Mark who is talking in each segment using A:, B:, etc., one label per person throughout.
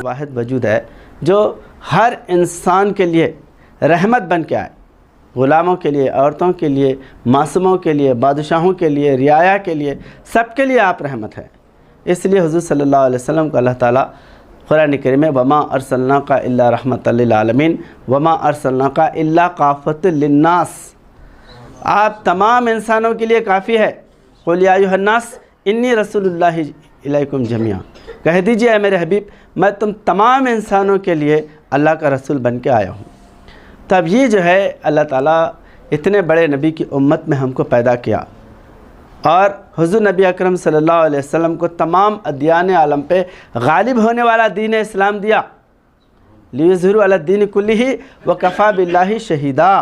A: واحد وجود ہے جو ہر انسان کے لیے رحمت بن کے آئے، غلاموں کے لیے، عورتوں کے لیے، معصوموں کے لیے، بادشاہوں کے لیے، رعایا کے لیے، سب کے لیے آپ رحمت ہے۔ اس لیے حضور صلی اللہ علیہ وسلم کو اللہ تعالیٰ قرآن کریم میں وما ارسلناک الا رحمۃ للعالمین وما ارسلناک الا کافۃ للناس، آپ تمام انسانوں کے لیے کافی ہے۔ قل یا ایھا الناس انی رسول اللہ الیکم جمیعا، کہہ دیجئے اے میرے حبیب میں تم تمام انسانوں کے لیے اللہ کا رسول بن کے آیا ہوں۔ تب یہ جو ہے اللہ تعالیٰ اتنے بڑے نبی کی امت میں ہم کو پیدا کیا، اور حضور نبی اکرم صلی اللہ علیہ وسلم کو تمام ادیان عالم پہ غالب ہونے والا دین اسلام دیا۔ لیظہروا علی الدین کلہ وکفی باللہ شہیدا،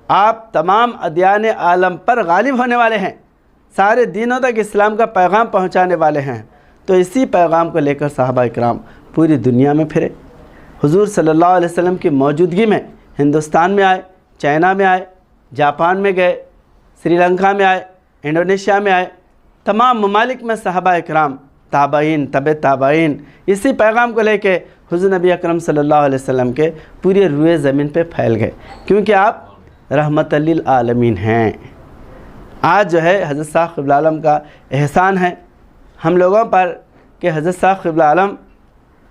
A: آپ تمام ادیان عالم پر غالب ہونے والے ہیں، سارے دینوں تک اسلام کا پیغام پہنچانے والے ہیں۔ تو اسی پیغام کو لے کر صحابہ اکرام پوری دنیا میں پھرے، حضور صلی اللہ علیہ وسلم کی موجودگی میں ہندوستان میں آئے، چائنا میں آئے، جاپان میں گئے، سری لنکا میں آئے، انڈونیشیا میں آئے، تمام ممالک میں صحابہ اکرام، تابعین، تبع تابعین اسی پیغام کو لے کے حضور نبی اکرم صلی اللہ علیہ وسلم کے پورے روئے زمین پہ پھیل گئے، کیونکہ آپ رحمت للعالمین ہیں۔ آج جو ہے حضرت صاحب قبلہ عالم کا احسان ہے ہم لوگوں پر کہ حضرت صاحب قبلہ عالم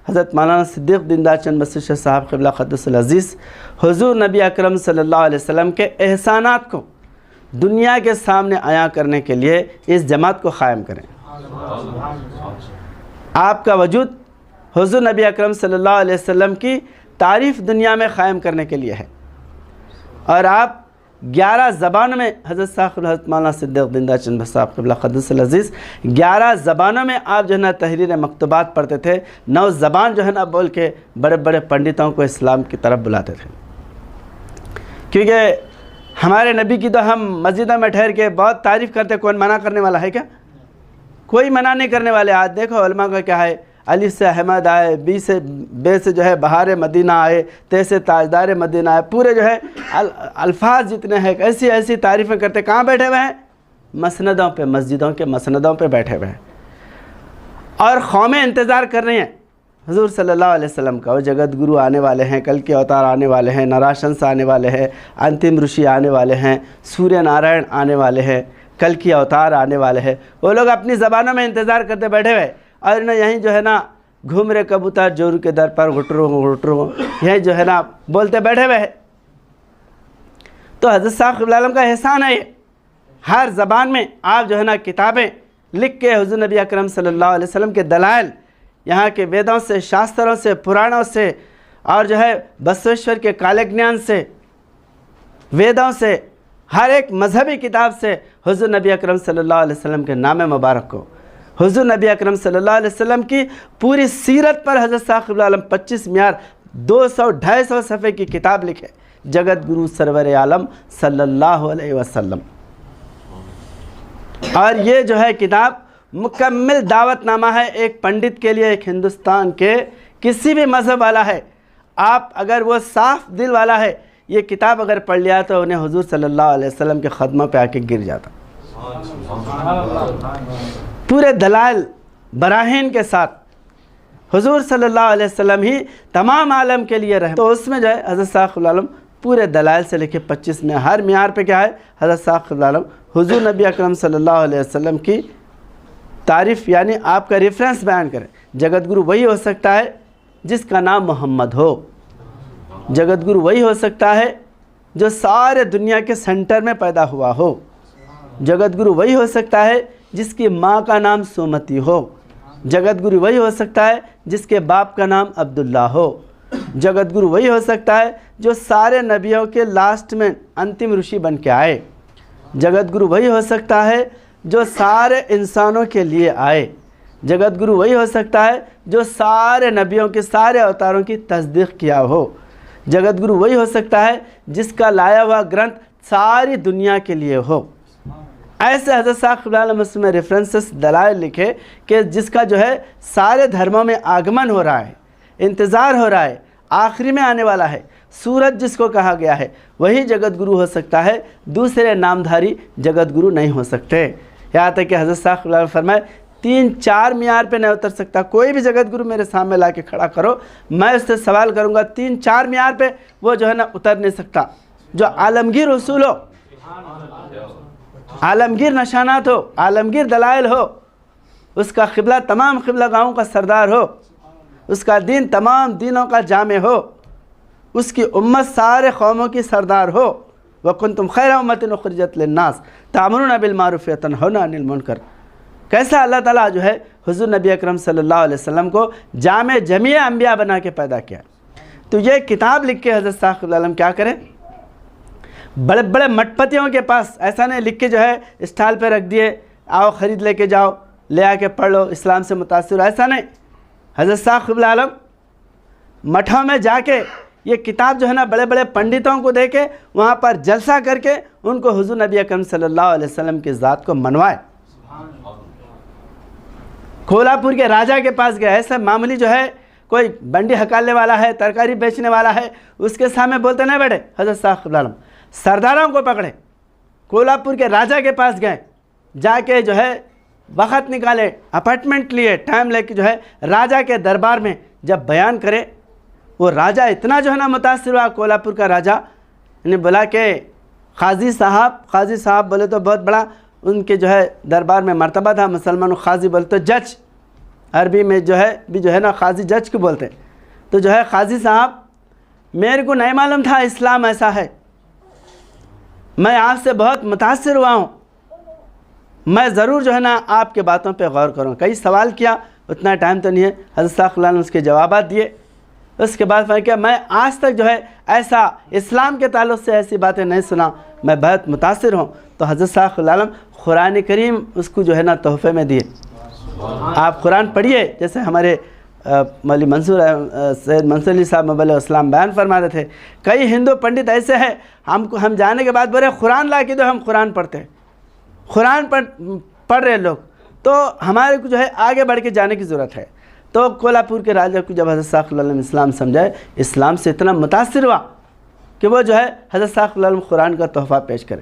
A: حضرت مولانا صدیق دیندار چند بستی شاہ صاحب قبلہ قدس العزیز حضور نبی اکرم صلی اللہ علیہ وسلم کے احسانات کو دنیا کے سامنے عیاں کرنے کے لیے اس جماعت کو قائم کریں۔ آپ کا وجود حضور نبی اکرم صلی اللہ علیہ وسلم کی تعریف دنیا میں قائم کرنے کے لیے ہے، اور آپ 11 زبانوں میں حضرت صاحب حضرت مولانا صدیق دیندار چند بستی صاحب قبلہ قدس العزیز 11 زبانوں میں آپ جو ہے نا تحریر مکتوبات پڑھتے تھے، 9 زبان جو ہے نا بول کے بڑے بڑے پنڈتوں کو اسلام کی طرف بلاتے تھے۔ کیونکہ ہمارے نبی کی تو ہم مسجدوں میں ٹھہر کے بہت تعریف کرتے، کون منع کرنے والا ہے کیا؟ کوئی منع نہیں کرنے والے۔ آج دیکھو علماء کا کیا ہے، علی سے احمد آئے، بے سے جو ہے بہار مدینہ آئے، تے سے تاجدار مدینہ آئے، پورے جو ہے الفاظ جتنے ہیں ایسی ایسی تعریفیں کرتے، کہاں بیٹھے ہوئے ہیں؟ مسندوں پہ، مسجدوں کے مسندوں پہ بیٹھے ہوئے ہیں، اور قومیں انتظار کر رہی ہیں حضور صلی اللہ علیہ وسلم کا۔ وہ جگت گرو آنے والے ہیں، کل کے اوتار آنے والے ہیں، نراشنس آنے والے ہیں، انتم رشی آنے والے ہیں، سوریہ نارائن آنے والے ہیں، کل کی اوتار آنے والے ہیں۔ وہ لوگ اپنی زبانوں میں انتظار کرتے بیٹھے ہوئے، اور انہیں یہیں جو ہے نا گھوم رہے کبوتر جورو کے در پر گٹروں گٹروں، یہیں جو ہے نا بولتے بیٹھے ہوئے ہیں۔ تو حضرت صاحب قبلہ عالم کا احسان ہے یہ، ہر زبان میں آپ جو ہے نا کتابیں لکھ کے حضور نبی اکرم صلی اللہ علیہ وسلم کے دلائل یہاں کے ویدوں سے، شاستروں سے، پرانوں سے، اور جو ہے بسویشور کے کالجنان سے، ویدوں سے، ہر ایک مذہبی کتاب سے حضور نبی اکرم صلی اللہ علیہ وسلم کے نام مبارک کو، حضور نبی اکرم صلی اللہ علیہ وسلم کی پوری سیرت پر حضرت صاحب قبلہ عالم 25 معیار 200-250 صفحے کی کتاب لکھے، جگت گرو سرور عالم صلی اللہ علیہ وسلم۔ اور یہ جو ہے کتاب مکمل دعوت نامہ ہے ایک پنڈت کے لیے، ایک ہندوستان کے کسی بھی مذہب والا ہے، آپ اگر وہ صاف دل والا ہے، یہ کتاب اگر پڑھ لیا تو انہیں حضور صلی اللہ علیہ وسلم کے قدموں پہ آ کے گر جاتا، پورے دلائل براہین کے ساتھ۔ حضور صلی اللہ علیہ وسلم ہی تمام عالم کے لیے رہے، تو اس میں جو ہے حضرت صاحب قبلہ عالم پورے دلائل سے لکھے 25 میں، ہر معیار پہ کیا ہے؟ حضرت صاحب قبلہ عالم حضور نبی اکرم صلی اللہ علیہ وسلم کی تعریف، یعنی آپ کا ریفرنس بیان کریں۔ جگت گرو وہی ہو سکتا ہے جس کا نام محمد ہو، جگت گرو وہی ہو سکتا ہے جو سارے دنیا کے سینٹر میں پیدا ہوا ہو، جگت گرو وہی ہو سکتا ہے جس کی ماں کا نام سومتی ہو، جگت گرو وہی ہو سکتا ہے جس کے باپ کا نام عبداللہ ہو، جگت گرو وہی ہو سکتا ہے جو سارے نبیوں کے لاسٹ میں انتم رشی بن کے آئے، جگت گرو وہی ہو سکتا ہے جو سارے انسانوں کے لیے آئے، جگت گرو وہی ہو سکتا ہے جو سارے نبیوں کے سارے اوتاروں کی تصدیق کیا ہو، جگت گرو وہی ہو سکتا ہے جس کا لایا ہوا گرنتھ ساری دنیا کے لیے ہو۔ ایسے حضرت صاحب قبلہ عالم اس میں ریفرنسز دلائل لکھے کہ جس کا جو ہے سارے دھرموں میں آگمن ہو رہا ہے، انتظار ہو رہا ہے، آخری میں آنے والا ہے، سورج جس کو کہا گیا ہے وہی جگت گرو ہو سکتا ہے، دوسرے نامدھاری جگت گرو نہیں ہو سکتے۔ یہاں تک کہ حضرت صاحب قبلہ عالم فرمائے 3-4 معیار پہ نہیں اتر سکتا. کوئی بھی جگت گرو میرے سامنے لا کے کھڑا کرو, میں اس سے سوال کروں گا, 3-4 معیار پہ وہ جو ہے نا اتر نہیں سکتا. جو عالمگیر اصول ہو, عالمگیر نشانات ہو, عالمگیر دلائل ہو, اس کا قبلہ تمام قبلہ گاہوں کا سردار ہو, اس کا دین تمام دینوں کا جامع ہو, اس کی امت سارے قوموں کی سردار ہو. وَكُنْتُمْ خَيْرَ أُمَّةٍ أُخْرِجَتْ لِلنَّاسِ تَأْمُرُونَ بِالْمَعْرُوفِ وَتَنْهَوْنَ عَنِ الْمُنْكَرِ. کیسا اللہ تعالیٰ جو ہے حضور نبی اکرم صلی اللہ علیہ وسلم کو جامع جمیع انبیاء بنا کے پیدا کیا. تو یہ کتاب لکھ کے حضرت صاحب علیہ وسلم کیا کریں, بڑے بڑے مٹ پتیوں کے پاس ایسا نہیں لکھ کے جو ہے اسٹال پہ رکھ دیے, آؤ خرید لے کے جاؤ, لے آ کے پڑھ لو, اسلام سے متاثر, ایسا نہیں. حضرت صاحب علیہ وسلم مٹھوں میں جا کے یہ کتاب جو ہے نا بڑے بڑے پنڈتوں کو دے کے وہاں پر جلسہ کر کے ان کو حضور نبی اکرم صلی اللہ علیہ وسلم کی ذات کو منوائے. کھولاپور کے راجہ کے پاس گئے, ایسا معمولی جو ہے کوئی بنڈی ہکالنے والا ہے, ترکاری بیچنے والا ہے, اس کے سامنے بولتے نہیں بیٹھے. حضرت صاحب علیہ وسلم سرداروں کو پکڑے, کھولاپور کے راجہ کے پاس گئے, جا کے جو ہے وقت نکالے, اپارٹمنٹ لیے, ٹائم لے کے جو ہے راجہ کے دربار میں جب بیان کرے, وہ راجہ اتنا جو ہے نا متاثر ہوا, کھولاپور کا راجہ نے بولا کہ قاضی صاحب بولے تو بہت بڑا ان کے جو ہے دربار میں مرتبہ تھا, مسلمان قاضی بولے تو جج, عربی میں جو ہے بھی جو ہے نا قاضی جج کو بولتے. تو جو ہے قاضی صاحب میرے کو نہیں معلوم تھا اسلام ایسا ہے, میں آپ سے بہت متاثر ہوا ہوں, میں ضرور جو ہے نا آپ کے باتوں پہ غور کروں. کئی سوال کیا, اتنا ٹائم تو نہیں ہے, حضرت صاحب علیہ وسلم نے اس کے جوابات دیے. اس کے بعد میں کیا, میں آج تک جو ہے ایسا اسلام کے تعلق سے ایسی باتیں نہیں سنا, میں بہت متاثر ہوں. تو حضرت صاحب علیہ وسلم قرآن کریم اس کو جو ہے نا تحفے میں دیے. آپ قرآن پڑھیے, جیسے ہمارے مولوی منصور سید منصور علی صاحب مبلغ اسلام بیان فرما رہے تھے, کئی ہندو پنڈت ایسے ہیں ہم جانے کے بعد بولے قرآن لا کے دو, ہم قرآن پڑھتے ہیں, قرآن پڑھ رہے لوگ, تو ہمارے کو جو ہے آگے بڑھ کے جانے کی ضرورت ہے. تو کھولاپور کے راجہ کو جب حضرت صاحب علیہ وسلم اسلام سمجھائے, اسلام سے اتنا متاثر ہوا کہ وہ جو ہے حضرت صاحب علیہ وسلم قرآن کا تحفہ پیش کرے.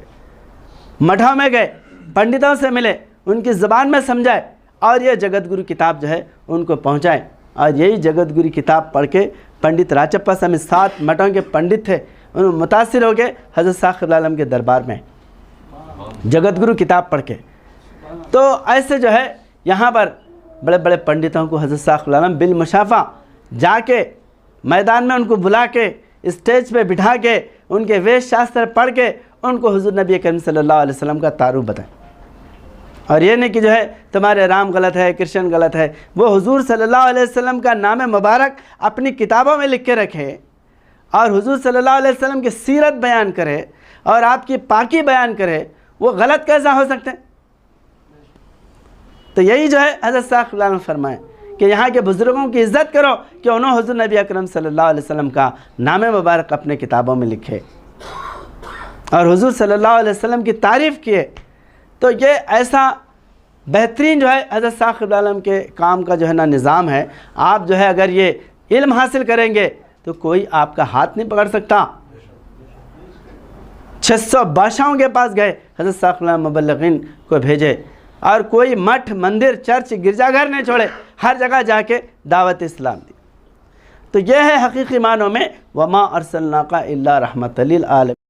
A: مٹھوں میں گئے, پنڈتوں سے ملے, ان کی زبان میں سمجھائے, اور یہ جگت گرو کتاب جو ہے ان کو پہنچائے. اور یہی جگت گرو کتاب پڑھ کے پنڈت راجپا سمیت 7 مٹھوں کے پنڈت تھے, انہوں نے متاثر ہو گئے حضرت صاحب علیہ وسلم کے دربار میں جگت گرو کتاب پڑھ کے. تو ایسے جو ہے یہاں پر بڑے بڑے پنڈتوں کو حضرت صاحب علیہ وسلم بالمشافہ جا کے میدان میں ان کو بلا کے اسٹیج پہ بٹھا کے ان کے وید شاستر پڑھ کے ان کو حضور نبی کریم صلی اللہ علیہ وسلم کا تعارف بتائیں. اور یہ نہیں کہ جو ہے تمہارے رام غلط ہے, کرشن غلط ہے, وہ حضور صلی اللہ علیہ وسلم کا نام مبارک اپنی کتابوں میں لکھ کے رکھے, اور حضور صلی اللہ علیہ وسلم کی سیرت بیان کرے, اور آپ کی پاکی بیان کرے, وہ غلط کیسا ہو سکتے ہیں؟ تو یہی جو ہے حضرت صاحب علیہ وسلم فرمائیں کہ یہاں کے بزرگوں کی عزت کرو کہ انہوں حضور نبی اکرم صلی اللہ علیہ وسلم کا نام مبارک اپنے کتابوں میں لکھے اور حضور صلی اللہ علیہ وسلم کی تعریف کیے. تو یہ ایسا بہترین جو ہے حضرت صاحب علیہ وسلم کے کام کا جو ہے نا نظام ہے. آپ جو ہے اگر یہ علم حاصل کریں گے تو کوئی آپ کا ہاتھ نہیں پکڑ سکتا. 600 بادشاہوں کے پاس گئے, حضرت صاحب علیہ وسلم مبلغین کو بھیجے, اور کوئی مٹھ, مندر, چرچ, گرجا گھر نہیں چھوڑے, ہر جگہ جا کے دعوت اسلام دی. تو یہ ہے حقیقی معنوں میں وَمَا أَرْسَلْنَاكَ إِلَّا رَحْمَةً لِلْعَالَمِينَ.